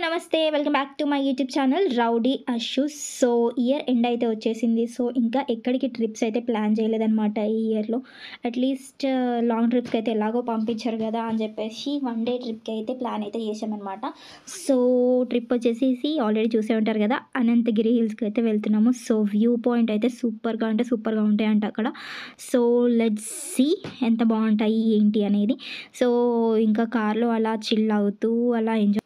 నమస్తే. Welcome back to my YouTube channel rowdy Ashu. So year end అయితే వచ్చేసింది. So ఇంకా ఎక్కడికి ట్రిప్స్ అయితే ప్లాన్ చేయలేదన్నమాట ఈ ఇయర్లో. అట్లీస్ట్ లాంగ్ ట్రిప్స్కి అయితే ఎలాగో పంపించారు కదా అని చెప్పేసి వన్ డే ట్రిప్కి అయితే ప్లాన్ అయితే చేసామన్నమాట. సో ట్రిప్ వచ్చేసి ఆల్రెడీ చూసే ఉంటారు కదా, అనంతగిరి హిల్స్కి అయితే వెళ్తున్నాము. సో వ్యూ పాయింట్ అయితే సూపర్గా అంటే సూపర్గా ఉంటాయంట అక్కడ. సో లెట్స్ సీ ఎంత బాగుంటాయి ఏంటి అనేది. సో ఇంకా కార్లో అలా చిల్ అవుతూ అలా ఎంజాయ్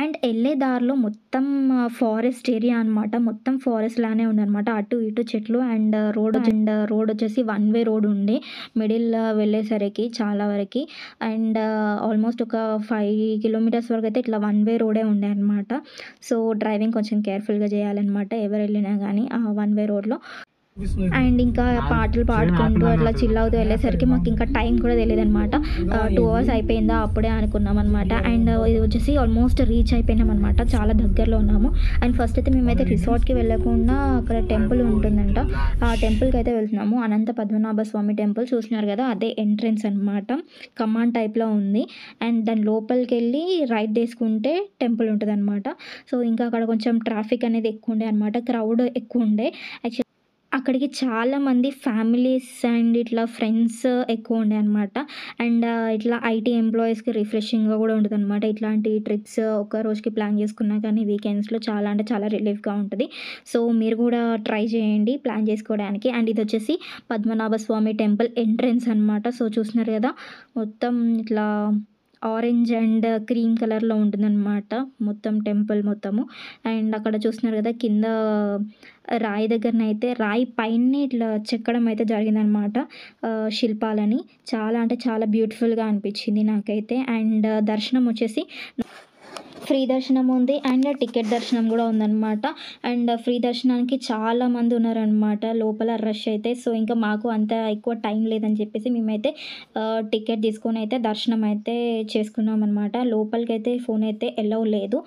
అండ్ వెళ్ళే దారిలో మొత్తం ఫారెస్ట్ ఏరియా అనమాట. మొత్తం ఫారెస్ట్ లానే ఉందన్నమాట. అటు ఇటు చెట్లు అండ్ రోడ్ వచ్చేసి వన్ వే రోడ్ ఉండే మిడిల్ వెళ్ళేసరికి చాలా వరకు. అండ్ ఆల్మోస్ట్ ఒక 5 కిలోమీటర్స్ వరకు అయితే ఇట్లా వన్ వే రోడే ఉండే అనమాట. సో డ్రైవింగ్ కొంచెం కేర్ఫుల్గా చేయాలన్నమాట ఎవరు వెళ్ళినా కానీ ఆ వన్ వే రోడ్లో. అండ్ ఇంకా పాటలు పాడుకుంటూ అట్లా చిల్ అవుతూ వెళ్ళేసరికి మాకు ఇంకా టైం కూడా తెలియదు అనమాట. 2 hours అయిపోయిందా అప్పుడే అనుకున్నాం అనమాట. అండ్ ఇది వచ్చేసి ఆల్మోస్ట్ రీచ్ అయిపోయినాం అనమాట. చాలా దగ్గరలో ఉన్నాము. అండ్ ఫస్ట్ అయితే మేమైతే రిసార్ట్కి వెళ్ళకుండా అక్కడ టెంపుల్ ఉంటుందంట, ఆ టెంపుల్కి అయితే వెళ్తున్నాము. అనంత పద్మనాభ స్వామి టెంపుల్ చూసినారు కదా, అదే ఎంట్రెన్స్ అనమాట. కమాండ్ టైప్లో ఉంది. అండ్ దాని లోపలికి వెళ్ళి రైట్ తీసుకుంటే టెంపుల్ ఉంటుంది అనమాట. సో ఇంకా అక్కడ కొంచెం ట్రాఫిక్ అనేది ఎక్కువ ఉండే అనమాట, క్రౌడ్ ఎక్కువ ఉండే. యాక్చువల్లీ అక్కడికి చాలామంది ఫ్యామిలీస్ అండ్ ఇట్లా ఫ్రెండ్స్ ఎక్కువ ఉండే అనమాట. అండ్ ఇట్లా ఐటీ ఎంప్లాయీస్కి రిఫ్రెషింగ్గా కూడా ఉంటుంది అనమాట. ఇట్లాంటి ట్రిప్స్ ఒక రోజుకి ప్లాన్ చేసుకున్నా కానీ వీకెండ్స్లో చాలా అంటే చాలా రిలీఫ్గా ఉంటుంది. సో మీరు కూడా ట్రై చేయండి ప్లాన్ చేసుకోవడానికి. అండ్ ఇది వచ్చేసి పద్మనాభ స్వామి టెంపుల్ ఎంట్రెన్స్ అనమాట. సో చూస్తున్నారు కదా, మొత్తం ఇట్లా ఆరెంజ్ అండ్ క్రీమ్ కలర్లో ఉంటుందన్నమాట మొత్తం టెంపుల్ మొత్తము. అండ్ అక్కడ చూస్తున్నారు కదా, కింద రాయి దగ్గరనైతే రాయి పైన ఇట్లా చెక్కడం అయితే జరిగిందనమాట శిల్పాలని. చాలా అంటే చాలా బ్యూటిఫుల్గా అనిపించింది నాకైతే. అండ్ దర్శనం వచ్చేసి ఫ్రీ దర్శనం ఉంది అండ్ టికెట్ దర్శనం కూడా ఉందన్నమాట. అండ్ ఫ్రీ దర్శనానికి చాలా మంది ఉన్నారనమాట లోపల, రష్ అయితే. సో ఇంకా మాకు అంత ఎక్కువ టైం లేదని చెప్పేసి మేమైతే టికెట్ తీసుకొని అయితే దర్శనం అయితే చేసుకున్నాం అనమాట. లోపలికి అయితే ఫోన్ అయితే ఎలౌ లేదు.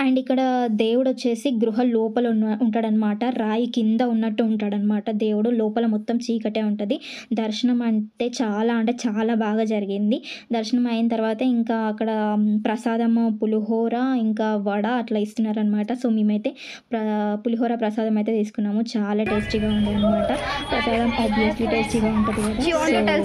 అండ్ ఇక్కడ దేవుడు వచ్చేసి గృహ లోపల ఉంటాడనమాట. రాయి కింద ఉన్నట్టు ఉంటాడనమాట దేవుడు. లోపల మొత్తం చీకటే ఉంటుంది. దర్శనం అంటే చాలా బాగా జరిగింది. దర్శనం అయిన తర్వాత ఇంకా అక్కడ ప్రసాదము పులిహోర ఇంకా వడ అట్లా ఇస్తున్నారనమాట. సో మేమైతే పులిహోర ప్రసాదం అయితే తీసుకున్నాము. చాలా టేస్టీగా ఉంది అనమాట. ప్రసాదం ఆబ్వియస్లీ టేస్టీగా ఉంటుంది కదా.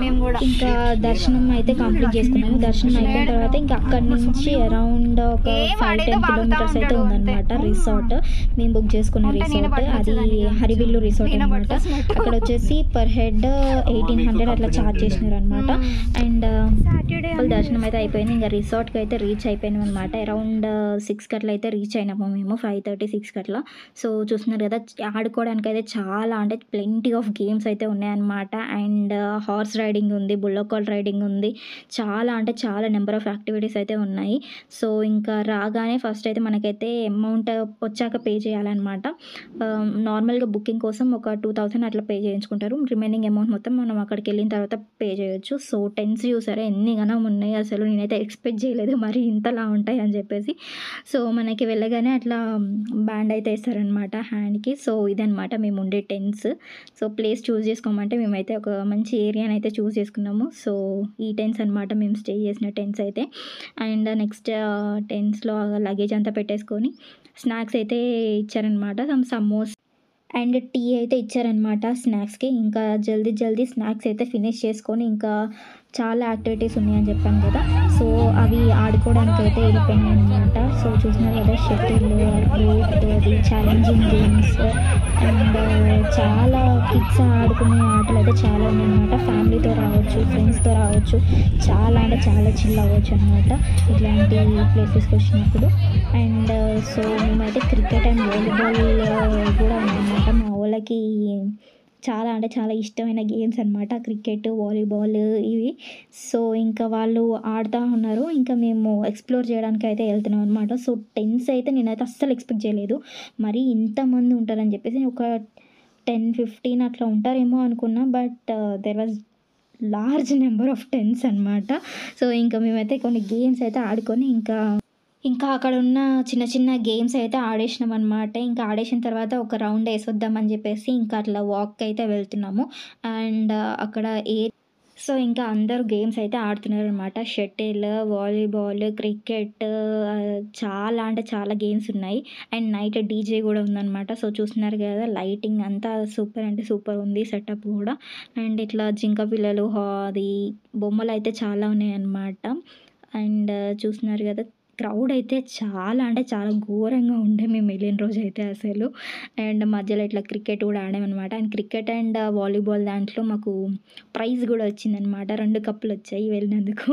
మేము కూడా ఇంకా దర్శనం అయితే కంప్లీట్ చేసుకున్నాము. దర్శనం అయిపోయిన తర్వాత ఇంకా అక్కడి నుంచి అరౌండ్ ఒక 5-10 కిలోమీటర్స్ అయితే ఉందన్నమాట రిసార్ట్. మేము బుక్ చేసుకున్న రిసార్ట్ అది హరివిల్లు రిసార్ట్ అనమాట. అక్కడ వచ్చేసి పర్ హెడ్ 1800 అట్లా ఛార్జ్ చేసినారు అనమాట. అండ్ దర్శనం అయితే అయిపోయింది. ఇంకా రిసార్ట్కి అయితే రీచ్ అయిపోయినాం అనమాట. అరౌండ్ 6 అట్లా అయితే రీచ్ అయినాము మేము, 5:30-6 అట్లా. సో చూస్తున్నారు కదా, ఆడుకోవడానికి అయితే చాలా అంటే ప్లెంటీ ఆఫ్ గేమ్స్ అయితే ఉన్నాయన్నమాట. అండ్ హార్స్ రైడింగ్ ఉంది, బుల్లకాల్ రైడింగ్ ఉంది, చాలా అంటే చాలా నెంబర్ ఆఫ్ యాక్టివిటీస్ అయితే ఉన్నాయి. సో ఇంకా రాగానే ఫస్ట్ అయితే మనకైతే అమౌంట్ వచ్చాక పే చేయాలన్నమాట. నార్మల్గా బుకింగ్ కోసం ఒక 2000 అట్లా పే చేయించుకుంటారు. రిమైనింగ్ అమౌంట్ మొత్తం మనం అక్కడికి వెళ్ళిన తర్వాత పే చేయొచ్చు. సో టెన్స్ చూసారా ఎన్ని గనం ఉన్నాయి, అసలు నేనైతే ఎక్స్పెక్ట్ చేయలేదు మరి ఇంతలా ఉంటాయి అని చెప్పేసి. సో మనకి వెళ్ళగానే అట్లా బ్యాండ్ అయితే వేస్తారనమాట హ్యాండ్కి. సో ఇదనమాట మేము ఉండే టెన్స్. సో ప్లేస్ చూస్ చేసుకోమంటే మేమైతే ఒక మంచి ఏరియాని అయితే చూస్ చేసుకున్నాము. సో ఈ టెన్స్ అనమాట మేము స్టే చేసిన టెన్స్ అయితే. అండ్ నెక్స్ట్ టెన్స్లో లగేజ్ అంతా పెట్టేసుకొని స్నాక్స్ అయితే ఇచ్చారనమాట. సమోసా అండ్ టీ అయితే ఇచ్చారనమాట స్నాక్స్కి. ఇంకా జల్దీ స్నాక్స్ అయితే ఫినిష్ చేసుకొని ఇంకా చాలా యాక్టివిటీస్ ఉన్నాయని చెప్పాను కదా, సో అవి ఆడుకోవడానికి అయితే వెళ్ళిపోయినాయి అనమాట. సో చూసినారు కదా, షటిల్, రూట్, అది ఛాలెంజింగ్ గేమ్స్ అండ్ చాలా కిడ్స్ ఆడుకునే ఆటలు అయితే చాలా ఉన్నాయన్నమాట. ఫ్యామిలీతో రావచ్చు, ఫ్రెండ్స్తో రావచ్చు, చాలా అంటే చాలా చిల్ అవ్వచ్చు అనమాట ఇట్లాంటి ప్లేసెస్కి వచ్చినప్పుడు. అండ్ సో మేమైతే క్రికెట్ అండ్ వాలీబాల్ కూడా ఉన్నాయన్నమాట. మా వాళ్ళకి చాలా అంటే చాలా ఇష్టమైన గేమ్స్ అనమాట క్రికెట్, వాలీబాల్ ఇవి. సో ఇంకా వాళ్ళు ఆడుతూ ఉన్నారు, ఇంకా మేము ఎక్స్ప్లోర్ చేయడానికి అయితే వెళ్తున్నాం అనమాట. సో టెన్స్ అయితే నేనైతే అస్సలు ఎక్స్పెక్ట్ చేయలేదు మరి ఇంతమంది ఉంటారని చెప్పేసి. ఒక 10-15 అట్లా ఉంటారేమో అనుకున్నా, but there was large number of tens అనమాట. సో ఇంకా మేమైతే కొన్ని గేమ్స్ అయితే ఆడుకొని ఇంకా అక్కడ ఉన్న చిన్న గేమ్స్ అయితే ఆడేసినాం అనమాట. ఇంకా ఆడేసిన తర్వాత ఒక రౌండ్ వేసొద్దామని చెప్పేసి ఇంకా అట్లా వాక్ అయితే వెళ్తున్నాము. అండ్ అక్కడ సో, ఇంకా అందరూ గేమ్స్ అయితే ఆడుతున్నారనమాట. షటిల్, వాలీబాల్, క్రికెట్ చాలా అంటే చాలా గేమ్స్ ఉన్నాయి. అండ్ నైట్ డీజే గూడా ఉందనమాట. సో, చూస్తున్నారు గదా! లైటింగ్ అంతా సూపర్ అంటే సూపర్ ఉంది సెటప్ గూడా. అండ్ ఇట్లా జింక పిల్లలు అది బొమ్మలైతే చాలా ఉన్నాయన్నమాట. అండ్ చూస్తున్నారు గదా! క్రౌడ్ అయితే చాలా అంటే చాలా ఘోరంగా ఉండే మేమెళ్ళిన రోజైతే అసలు. అండ్ మధ్యలో ఇట్లా క్రికెట్ గూడా ఆడామనమాట. అండ్ క్రికెట్ అండ్ వాలీబాల్ దాంట్లో మాకు ప్రైజ్ గూడా వచ్చిందనమాట. 2 కప్పులొచ్చాయి వెళ్ళినందుకు.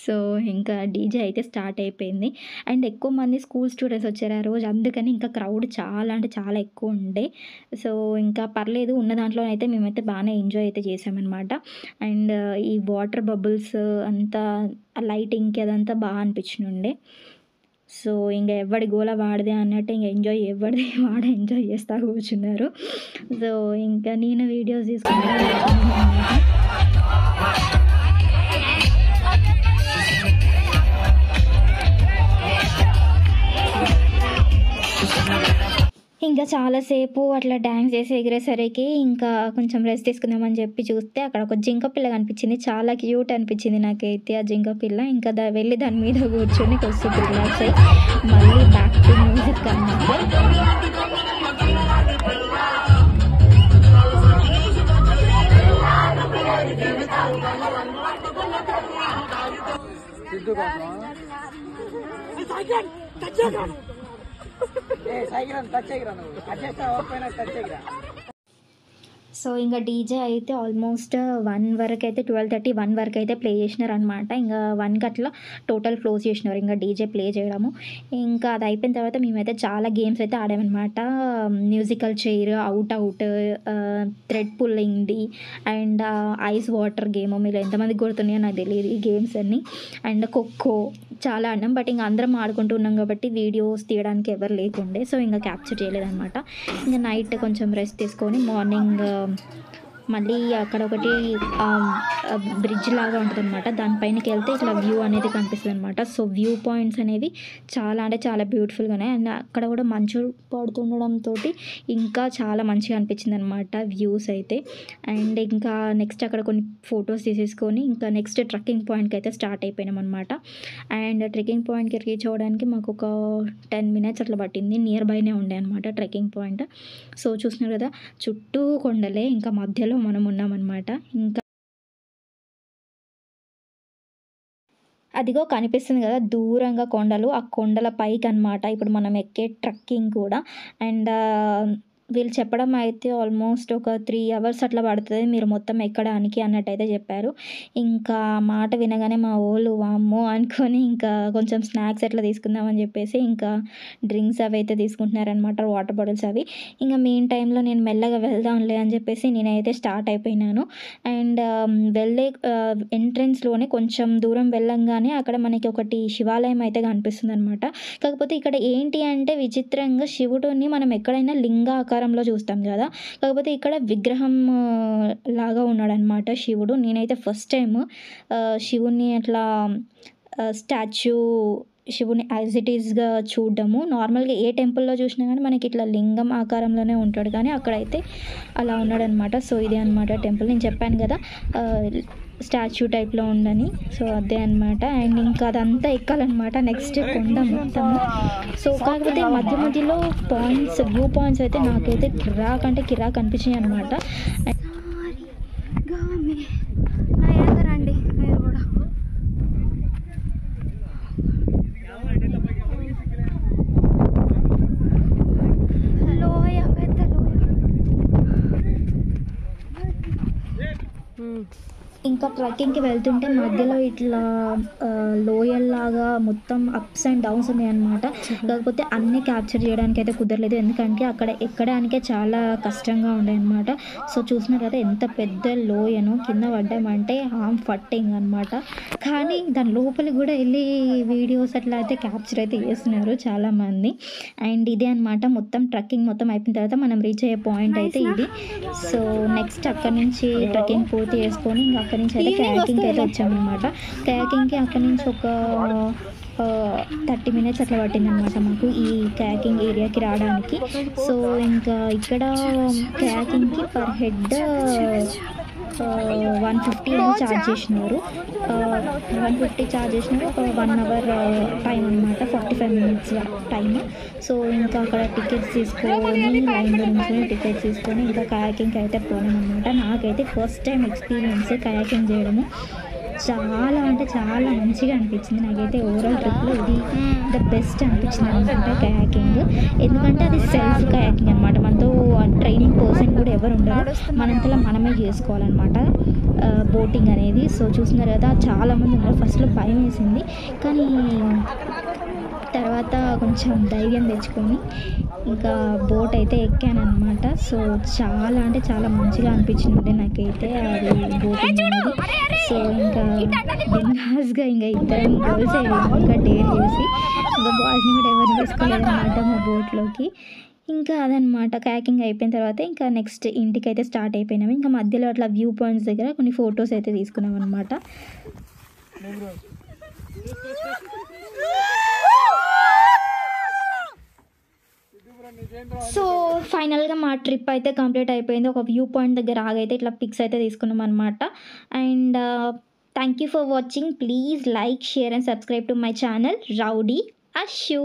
సో, ఇంకా డీజే అయితే స్టార్ట్ అయిపోయింది. అండ్ ఎక్కువ మంది స్కూల్ స్టూడెంట్స్ వచ్చారు ఆ రోజు. అందుకని ఇంకా క్రౌడ్ చాలా అంటే చాలా ఎక్కువుండే. సో, ఇంకా పర్లేదు ఉన్న దాంట్లోనైతే మేమైతే బానే ఎంజాయ్ అయితే చేశామనమాట. అండ్ ఈ వాటర్ బబుల్స్ అంతా ఆ లైటింగ్‌కి అదంతా అనిపించినుండే. సో, ఇంగ ఎవడి గోల వాడిదే అన్నట్టు ఇంగ ఎంజాయ్ ఎవడిది వాడే ఎంజాయ్ చేస్తా కూర్చున్నారు. సో, ఇంకా నేను వీడియోస్ తీసుకుంటా కూర్చున్నాననమాట. ఇంకా చాలా సేపు అట్లా డాన్స్ చేసి ఎగిరేసరికి ఇంకా కొంచెం రెస్ట్ తీసుకుందామని చెప్పి చూస్తే అక్కడ ఒక జింక పిల్ల కనిపించింది. చాలా క్యూట్ అనిపించింది నాకైతే ఆ జింక పిల్ల. ఇంకా వెళ్ళి దాని మీద కూర్చొని కొంచెం రిలాక్స్ అయ్యి మళ్ళీ బ్యాక్ టు మ్యూజిక్ అనమాట. సో, ఇంక డీజే అయితే ఆల్మోస్ట్ 1 వరకైతే 12:30, 1 వరకైతే ప్లే చేసినారనమాట. ఇంక 1కి అట్లా టోటల్ క్లోజ్ చేసినారు ఇంక డీజే ప్లే చేయడము. ఇంకా అది అయిపోయిన తర్వాత మేమైతే చాలా గేమ్స్ అయితే ఆడామనమాట. మ్యూజికల్ చైర్, ఔట్ థ్రెడ్ పుల్లింగ్‌ది అండ్ ఐస్ వాటర్ గేమ్. మీలో ఎంతమందికి గుర్తున్నాయో నాకు తెలీదు ఈ గేమ్స్ అన్నీ. అండ్ ఖోఖో చాలా ఆడినాం. బట్ ఇంక అందరం ఆడుకుంటూ ఉన్నాం కాబట్టి వీడియోస్ తీయడానికి ఎవరు లేకుండే. సో, ఇంక క్యాప్చర్ చేయలేదనమాట. ఇంక నైట్ కొంచెం రెస్ట్ తీసుకొని మార్నింగ్ మళ్ళీ అక్కడ ఒకటి బ్రిడ్జ్ లాగా ఉంటదనమాట. దానిపైనకి వెళ్తే ఇట్లా వ్యూ అనేది కనిపిస్తదనమాట. సో, వ్యూ పాయింట్స్ అనేవి చాలా అంటే చాలా బ్యూటిఫుల్‌గా ఉన్నాయి. అండ్ అక్కడ కూడా మంచు పడుతుండడంతోటి ఇంకా చాలా మంచిగా అనిపించిందనమాట వ్యూస్ అయితే. అండ్ ఇంకా నెక్స్ట్ అక్కడ కొన్ని ఫొటోస్ తీసేసుకొని ఇంకా నెక్స్ట్ ట్రెక్కింగ్ పాయింట్‌కి అయితే స్టార్ట్ అయిపోయినామనమాట. అండ్ ట్రెక్కింగ్ పాయింట్‌కి రీచ్ అవ్వడానికి మాకు ఒక 10 మినిట్స్ అట్లా పట్టింది. నియర్ బైనే ఉండే అనమాట ట్రెక్కింగ్ పాయింట్. సో, చూస్తున్నారు కదా చుట్టూ కొండలే ఇంకా మధ్యలో మనం ఉన్నామనమాట. ఇంకా అదిగో కనిపిస్తుంది కదా దూరంగా కొండలు. ఆ కొండల పైకనమాట ఇప్పుడు మనం ఎక్కే ట్రెక్కింగ్ కూడా. అండ్ వీళ్ళు చెప్పడం అయితే ఆల్మోస్ట్ ఒక 3 అవర్స్ అట్లా పడుతది మీరు మొత్తం ఎక్కడానికి అన్నట్టయితే చెప్పారు. ఇంకా మాట వినగానే మా వోళ్ళు వామ్మో అనుకోని ఇంకా కొంచెం స్నాక్స్ అట్లా తీసుకుందామని చెప్పేసి ఇంకా డ్రింక్స్ అవి అయితే తీసుకుంటున్నారనమాట. వాటర్ బాటిల్స్ అవి. ఇంక మెయిన్ టైంలో నేను మెల్లగా వెళ్దాంలే అని చెప్పేసి నేనైతే స్టార్ట్ అయిపోయినాను. అండ్ వెళ్ళే ఎంట్రన్స్‌లోనే కొంచెం దూరం వెళ్ళంగానే అక్కడ మనకి ఒకటి శివాలయం అయితే కనిపిస్తుందనమాట. కాకపోతే ఇక్కడ ఏంటి అంటే విచిత్రంగా శివుడిని మనం ఎక్కడైనా లింగాకారంలో చూస్తాం కదా! కాకపోతే ఇక్కడ విగ్రహం లాగా ఉన్నాడనమాట శివుడు. నేనైతే ఫస్ట్ టైమ్ శివుడిని అట్లా స్టాచ్యూ శివుని యాజ్ ఇట్ ఈస్‌గా చూడడము. నార్మల్‌గా ఏ టెంపుల్‌లో చూసినా గానీ మనకి ఇట్లా లింగం ఆకారంలోనే ఉంటాడు కానీ అక్కడైతే అలా ఉన్నాడనమాట. సో, ఇదే అనమాట టెంపుల్. నేను చెప్పాను కదా స్టాచ్యూ టైప్‌లో ఉందని. సో, అదే అనమాట. అండ్ ఇంకా అదంతా ఎక్కాలనమాట నెక్స్ట్ కొండ మొత్తము. సో, కాకపోతే మధ్య మధ్యలో పాయింట్స్ వ్యూ పాయింట్స్ అయితే నాకైతే కిరాక్ అంటే కిరాక్ అనిపించినాయి అనమాట. రండి మీరు కూడా. లోయ పెద్ద లోయ. ఇంకా ట్రెక్కింగ్‌కి వెళ్తుంటే మధ్యలో ఇట్లా లోయల్లాగా మొత్తం అప్స్ అండ్ డౌన్స్ ఉన్నాయన్నమాట. కాకపోతే అన్నీ క్యాప్చర్ చేయడానికైతే కుదరలేదు. ఎందుకంటే అక్కడ ఎక్కడానికే చాలా కష్టంగా ఉండేయన్నమాట. సో, చూసినారు కదా ఎంత పెద్ద లోయనో కింద పడ్డామంటే హార్మ్ ఫట్టింగ్ అనమాట. కానీ దాని లోపలికి కూడా వెళ్ళి వీడియోస్ అట్లా అయితే క్యాప్చర్ అయితే చేస్తున్నారు చాలామంది. అండ్ ఇదే అనమాట మొత్తం ట్రెక్కింగ్ మొత్తం అయిపోయిన తర్వాత మనం రీచ్ అయ్యే పాయింట్ అయితే ఇది. సో, నెక్స్ట్ అక్కడి నుంచి ట్రెక్కింగ్ పూర్తి చేసుకొని ఇంకా అక్కడి నుంచి అయితే కయాకింగ్‌కి అయితే వచ్చామన్నమాట. కయాకింగ్‌కి అక్కడి నుంచి ఒక 30 మినిట్స్ అట్లా పట్టిందనమాట మాకు ఈ కయాకింగ్ ఏరియాకి రావడానికి. సో, ఇంకా ఇక్కడ కయాకింగ్‌కి పర్ హెడ్ 150 అని ఛార్జ్ చేసినారు. 150 ఛార్జ్ చేసినారు. ఒక 1 అవర్ టైం అనమాట, 45 మినిట్స్ టైమ్. సో ఇంకా అక్కడ టికెట్స్ తీసుకొని లైన్లో నుంచి టికెట్స్ తీసుకొని ఇంకా కయాకింగ్కి అయితే పోయామన్నమాట. నాకైతే ఫస్ట్ టైం ఎక్స్పీరియన్స్ కయాకింగ్ చేయడము. చాలా అంటే చాలా మంచిగా అనిపించింది నాకైతే. ఓవరాల్ ట్రిప్లో ఇది ద బెస్ట్ అనిపించింది అనమాట కయాకింగ్. ఎందుకంటే అది సెల్ఫ్ కయాకింగ్ అనమాట. మనతో ట్రైనింగ్ పర్సన్ కూడా ఎవరు ఉండరు, మనంతలో మనమే చేసుకోవాలన్నమాట బోటింగ్ అనేది. సో చూస్తున్నారు కదా, చాలామంది ఉన్నారు. ఫస్ట్లో భయం వేసింది, కానీ తర్వాత కొంచెం ధైర్యం తెచ్చుకొని ఇంకా బోట్ అయితే ఎక్కాను అనమాట. సో చాలా అంటే చాలా మంచిగా అనిపించింది నాకైతే అది బోటింగ్ అనేది. సో ఇంకా బిందాస్గా ఇంకా ఇద్దరం గర్ల్స్ వెళ్ళాము, ఇంకా డేర్ చేసి. ఇంకా బాయ్స్ని కూడా ఎవరిని తీసుకోలేదన్నమాట మా బోట్లోకి. ఇంకా అదనమాట కయాకింగ్ అయిపోయిన తర్వాత ఇంకా నెక్స్ట్ ఇంటికి అయితే స్టార్ట్ అయిపోయినాము. ఇంకా మధ్యలో అట్లా వ్యూ పాయింట్స్ దగ్గర కొన్ని ఫొటోస్ అయితే తీసుకున్నాం అనమాట. సో ఫైనల్గా మా ట్రిప్ అయితే కంప్లీట్ అయిపోయింది. ఒక వ్యూ పాయింట్ దగ్గర ఆగైతే ఇట్లా పిక్స్ అయితే తీసుకున్నాం అనమాట. And thank you for watching. Please like, share and subscribe to my channel rowdy Ashu.